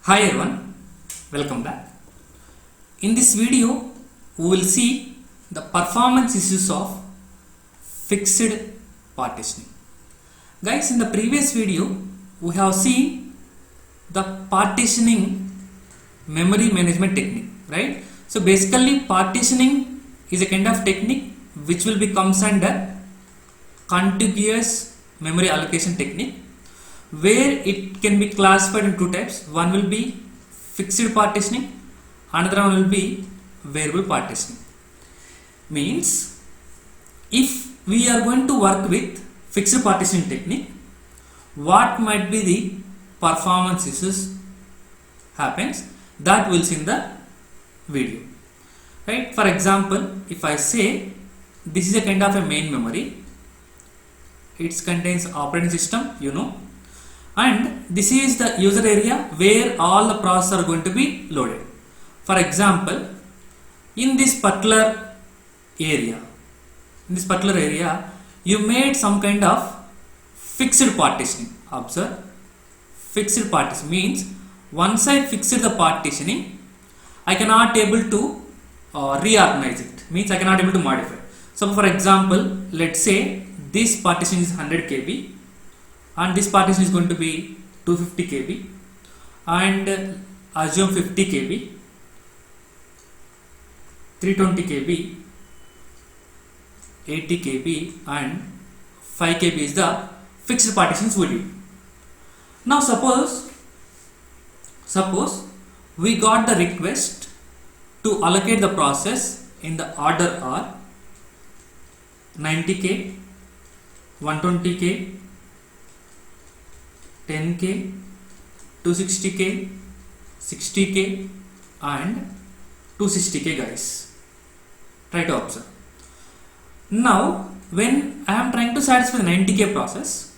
Hi everyone, welcome back. In this video, we will see the performance issues of fixed partitioning. Guys, in the previous video, we have seen the partitioning memory management technique, right? So basically, partitioning is a kind of technique which will be comes under contiguous memory allocation technique, where it can be classified in two types. One will be fixed partitioning, another one will be variable partitioning. Means if we are going to work with fixed partitioning technique, what might be the performance issues happens, that we'll see in the video, right? For example, if I say this is a kind of a main memory, it contains operating system, and this is the user area where all the processes are going to be loaded. For example, in this particular area, you made some kind of fixed partitioning. Observe, fixed partition means once I fixed the partitioning, I cannot able to reorganize it. Means I cannot able to modify. So for example, let's say this partition is 100 KB and this partition is going to be 250 KB and assume 50 KB, 320 KB, 80 KB and 5 KB is the fixed partitions value. Now suppose we got the request to allocate the process in the order are 90K, 120K, 10K, 260K, 60K and 260K, guys. Try to observe. Now when I am trying to satisfy the 90K process,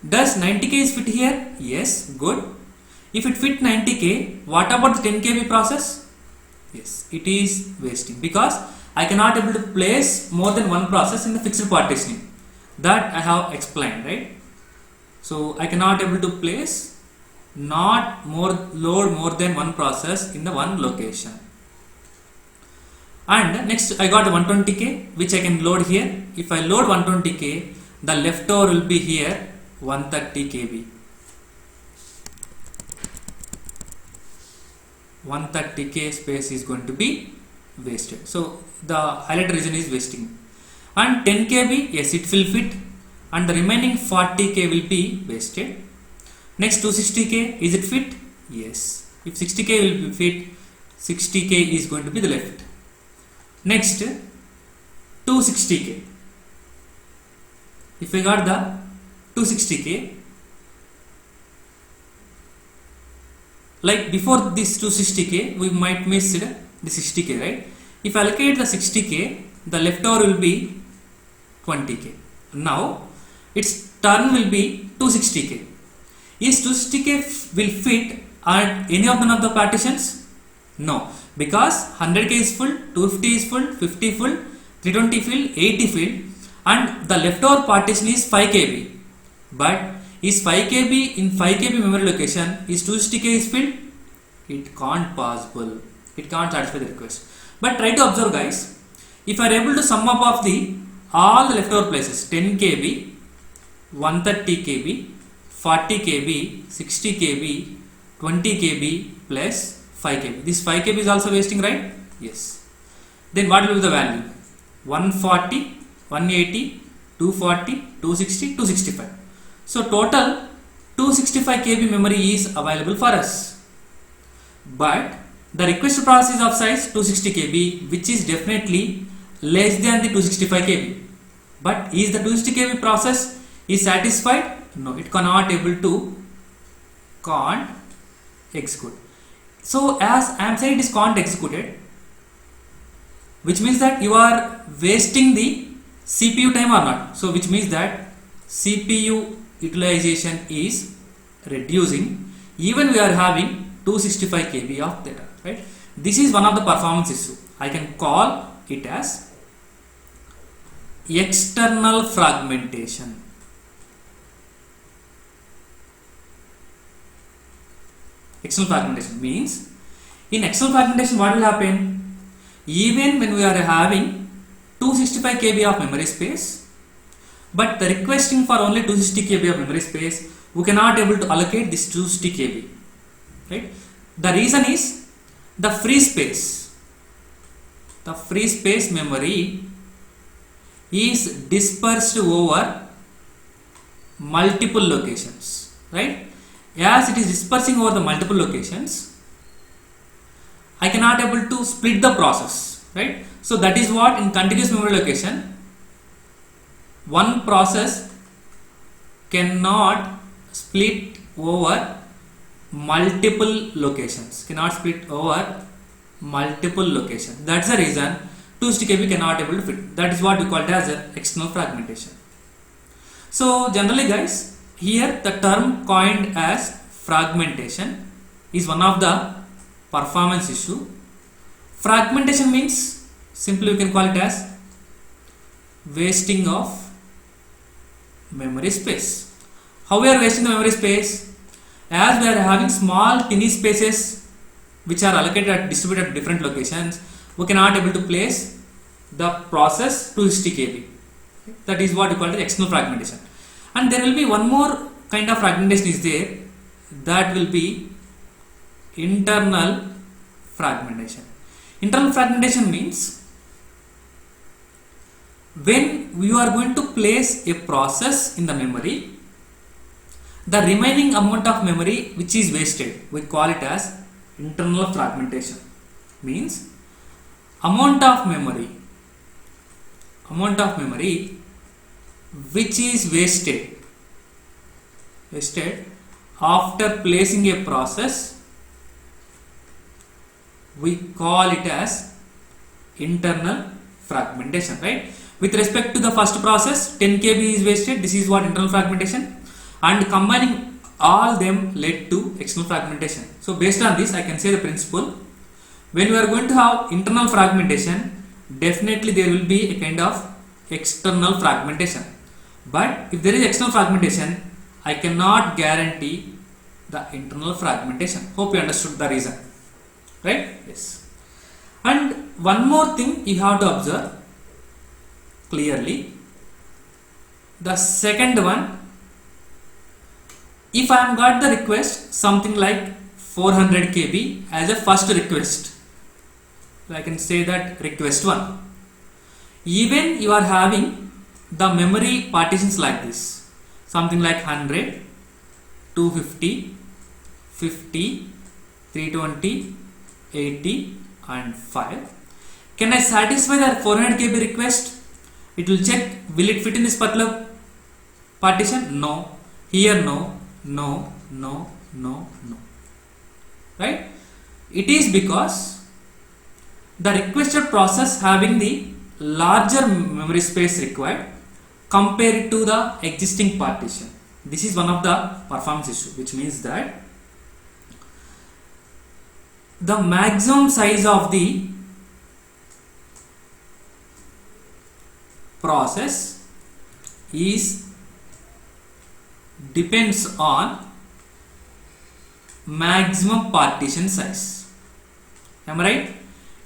does 90K is fit here? Yes, good. If it fit 90K, what about the 10KB process? Yes, it is wasting because I cannot able to place more than one process in the fixed partitioning. That I have explained, right? So I cannot able to place load more than one process in the one location. And next I got 120K which I can load here. If I load 120K, the leftover will be here 130 KB. 130K space is going to be wasted. So the highlighted region is wasting. And 10 KB, yes, it will fit, and the remaining 40K will be wasted. Next 260K, is it fit? Yes. If 60K will be fit, 60K is going to be the left. Next 260K. If we got the 260K, like before this 260K, we might miss the 60K, right? If I allocate the 60K, the leftover will be 20K. Now its turn will be 260K. Is 260K will fit at any of the partitions? No, because 100K is full, 250 is full, 50 full, 320 full, 80 full, and the leftover partition is 5 KB. But is 5 KB in 5 KB memory location, is 260K is filled? It can't possible. It can't satisfy the request. But try to observe, guys. If I are able to sum up of all the leftover places, 10 KB, 130 KB, 40 KB, 60 KB, 20 KB plus 5 KB. This 5 KB is also wasting, right? Yes. Then what will be the value? 140, 180, 240, 260, 265. So total 265 KB memory is available for us. But the request process is of size 260 KB, which is definitely less than the 265 KB. But is the 260 KB process is satisfied? No, it cannot able to can't execute. So as I am saying, it is can't executed, which means that you are wasting the CPU time or not. So which means that CPU utilization is reducing even we are having 265 KB of data, right? This is one of the performance issue. I can call it as external fragmentation. External fragmentation means, in external fragmentation what will happen? Even when we are having 265 KB of memory space, but the requesting for only 260 KB of memory space, we cannot able to allocate this 260 KB. Right? The reason is the free space. The free space memory is dispersed over multiple locations. Right? As it is dispersing over the multiple locations, I cannot able to split the process. Right? So that is what in continuous memory location, one process cannot split over multiple locations. That's the reason 260 KB cannot able to fit. That is what we call it as external fragmentation. So generally guys, here the term coined as fragmentation is one of the performance issue. Fragmentation means simply we can call it as wasting of memory space. How we are wasting the memory space? As we are having small tiny spaces which are allocated at distributed at different locations, we cannot able to place the process 260 KB. That is what we call the external fragmentation. And there will be one more kind of fragmentation is there, that will be internal fragmentation. Internal fragmentation means when we are going to place a process in the memory, the remaining amount of memory which is wasted, we call it as internal fragmentation. Means amount of memory which is wasted after placing a process, we call it as internal fragmentation. Right? With respect to the first process, 10 KB is wasted. This is what internal fragmentation, and combining all them led to external fragmentation. So based on this, I can say the principle: when we are going to have internal fragmentation, definitely there will be a kind of external fragmentation. But if there is external fragmentation, I cannot guarantee the internal fragmentation. Hope you understood the reason. Right? Yes. And one more thing you have to observe clearly. The second one, if I am got the request something like 400 KB as a first request, I can say that request 1. Even you are having the memory partitions like this, something like 100, 250, 50, 320, 80 and 5. Can I satisfy the 400 KB request? It will check, will it fit in this particular partition? No. Here no, no, no, no, no. Right? It is because the requested process having the larger memory space required compared to the existing partition. This is one of the performance issue, which means that the maximum size of the process is depends on maximum partition size. Am I right?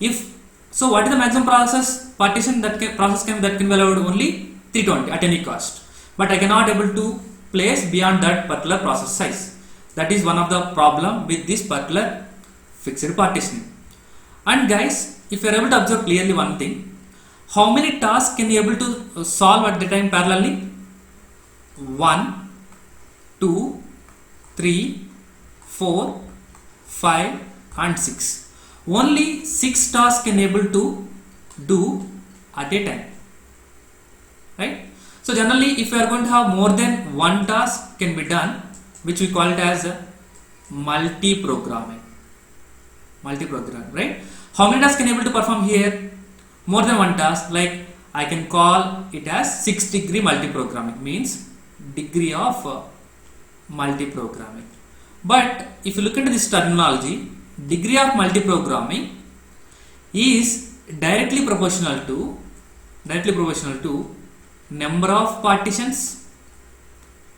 If so, what is the maximum process partition that can be allowed? Only 320 at any cost. But I cannot able to place beyond that particular process size. That is one of the problem with this particular fixed partitioning. And guys, if you are able to observe clearly one thing, how many tasks can you able to solve at the time parallelly? 1, 2, 3, 4, 5 and 6. Only 6 tasks can able to do at a time. Right? So generally, if you are going to have more than one task can be done, which we call it as multi-programming. Right? How many tasks can you able to perform here? More than one task. Like I can call it as 6-degree multi-programming, means degree of multi-programming. But if you look into this terminology, degree of multi-programming is directly proportional to number of partitions.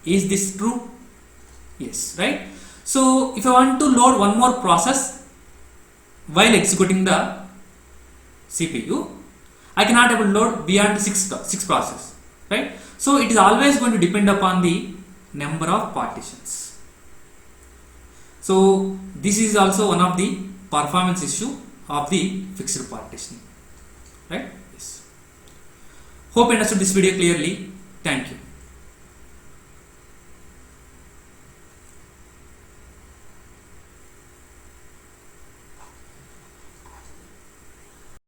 Is this true? Yes, right? So if I want to load one more process while executing the CPU, I cannot able to load beyond six process, right? So it is always going to depend upon the number of partitions. So this is also one of the performance issue of the fixed partitioning, right? Yes. Hope you understood this video clearly. Thank you.